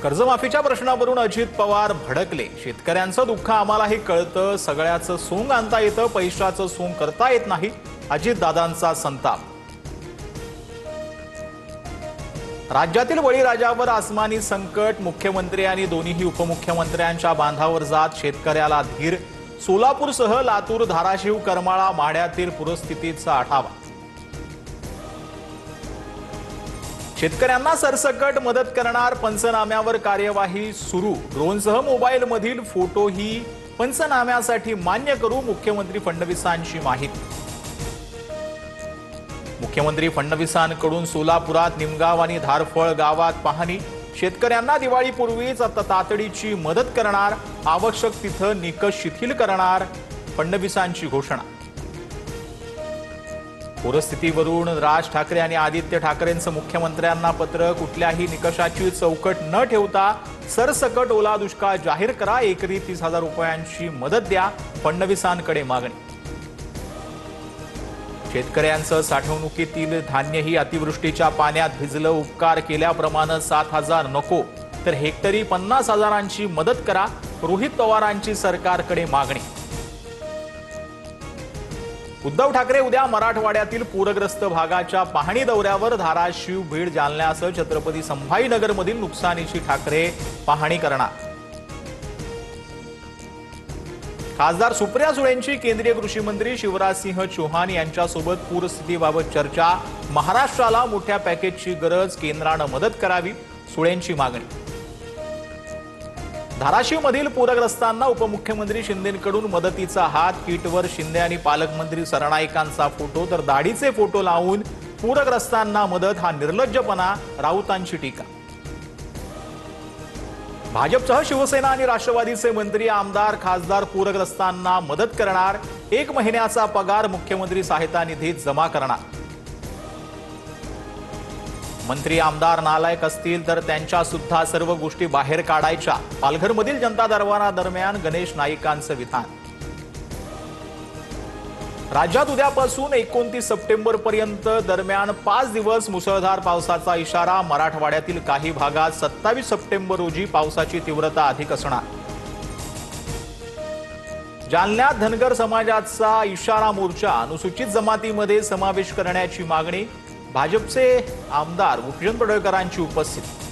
कर्जमाफीच्या प्रश्नावरून अजित पवार भडकले। शेतकऱ्यांचं दुःख आम्हालाही कळतं, सगळ्याचं सोंग आणता येतं, पैशाचं सोंग करता येत नाही, अजितदादांचा संताप। राज्यातील बळीराजावर आसमानी संकट, मुख्यमंत्री आणि दोन्ही उपमुख्यमंत्र्यांच्या बांधावर जात शेतकऱ्याला धीर। सोलापूरसह लातूर, धाराशिव, करमाळा, माढ्यातील पूरस्थितीचा आढावा। शेतकऱ्यांना सरसकट मदत करणार, पंचनाम्यावर कार्यवाही सुरू। ड्रोनसह मोबाईलमधील फोटोही पंचनाम्यासाठी मान्य करू, मुख्यमंत्री फडणवीसांची माहिती। मुख्यमंत्री फडणवीसांकडून सोलापुरात निमगाव आणि धारफळ गावात पाहणी। शेतकऱ्यांना दिवाळीपूर्वीच तातडीची मदत करणार, आवश्यक तिथं निकष शिथिल करणार, फडणवीसांची घोषणा। पूरस्थितीवरून राज ठाकरे आणि आदित्य ठाकरेंचं मुख्यमंत्र्यांना पत्र, कुठल्याही निकषाची चौकट न ठेवता सरसकट ओला दुष्काळ जाहीर करा, एकरी 30,000 रुपयांची मदत द्या, फडणवीसांकडे मागणी। शेतकऱ्यांचं साठवणुकीतील धान्यही अतिवृष्टीच्या पाण्यात भिजलं, उपकार केल्याप्रमाणे 7,000 नको तर हेक्टरी 50,000ची मदत करा, रोहित पवारांची सरकारकडे मागणी। उद्धव ठाकरे उद्या मराठवाड्यातील पूरग्रस्त भागाच्या पाहणी दौऱ्यावर। धाराशिव, बीड, जालन्यासह छत्रपती संभाजीनगरमधील नुकसानीची ठाकरे पाहणी करणार। खासदार सुप्रिया सुळेंची केंद्रीय कृषी मंत्री शिवराजसिंह चौहान यांच्यासोबत पूरस्थितीबाबत चर्चा। महाराष्ट्राला मोठ्या पॅकेजची गरज, केंद्रानं मदत करावी, सुळेंची मागणी। धाराशिवमधील पूरग्रस्तांना उपमुख्यमंत्री शिंदेंकडून मदतीचा हात, किटवर शिंदे आणि पालकमंत्री सरनाईकांचा फोटो तर दाढीचे फोटो लावून पूरग्रस्तांना मदत, हा निर्लज्जपणा, राऊतांची टीका। भाजपसह शिवसेना आणि राष्ट्रवादीचे मंत्री, आमदार, खासदार पूरग्रस्तांना मदत करणार, 1 महिन्याचा पगार मुख्यमंत्री सहायता निधीत जमा करणार। मंत्री आमदार नालायक असतील तर त्यांच्या सुद्धा सर्व गोष्टी बाहेर काढायच्या, पालघरमधील जनता दरबारादरम्यान गणेश नाईकांचं विधान। राज्यात उद्यापासून 29 सप्टेंबर पर्यंत दरम्यान 5 दिवस मुसळधार पावसाचा इशारा। मराठवाड्यातील काही भागात 27 सप्टेंबर रोजी पावसाची तीव्रता अधिक असणार। जालन्यात धनगर समाजाचा इशारा मोर्चा, अनुसूचित जमातीमध्ये समावेश करण्याची मागणी। भाजपचे आमदार भूषण पडळकरांची उपस्थिती।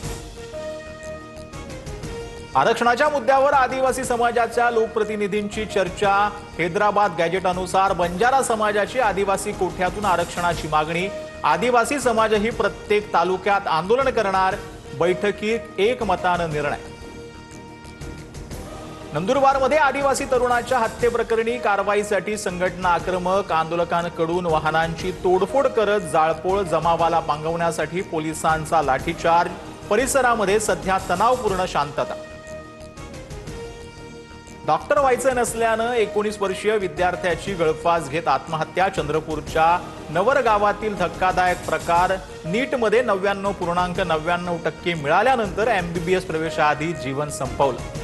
आरक्षणाच्या मुद्द्यावर आदिवासी समाजाच्या लोकप्रतिनिधींची चर्चा। हैदराबाद गॅजेटनुसार बंजारा समाजाची आदिवासी कोठ्यातून आरक्षणाची मागणी। आदिवासी समाजही प्रत्येक तालुक्यात आंदोलन करणार, बैठकीत एकमतानं निर्णय। नंदुरबारमध्ये आदिवासी तरुणाच्या हत्येप्रकरणी कारवाईसाठी संघटना आक्रमक, आंदोलकांकडून वाहनांची तोडफोड करत जाळपोळ, जमावाला पांगवण्यासाठी पोलिसांचा लाठीचार्ज। परिसरामध्ये सध्या तणावपूर्ण शांतता। डॉक्टर व्हायचं नसल्यानं 19 वर्षीय विद्यार्थ्याची गळफास घेत आत्महत्या। चंद्रपूरच्या नवर गावातील धक्कादायक प्रकार। नीटमध्ये 99.99% मिळाल्यानंतर MBBS प्रवेशाआधी जीवन संपवलं।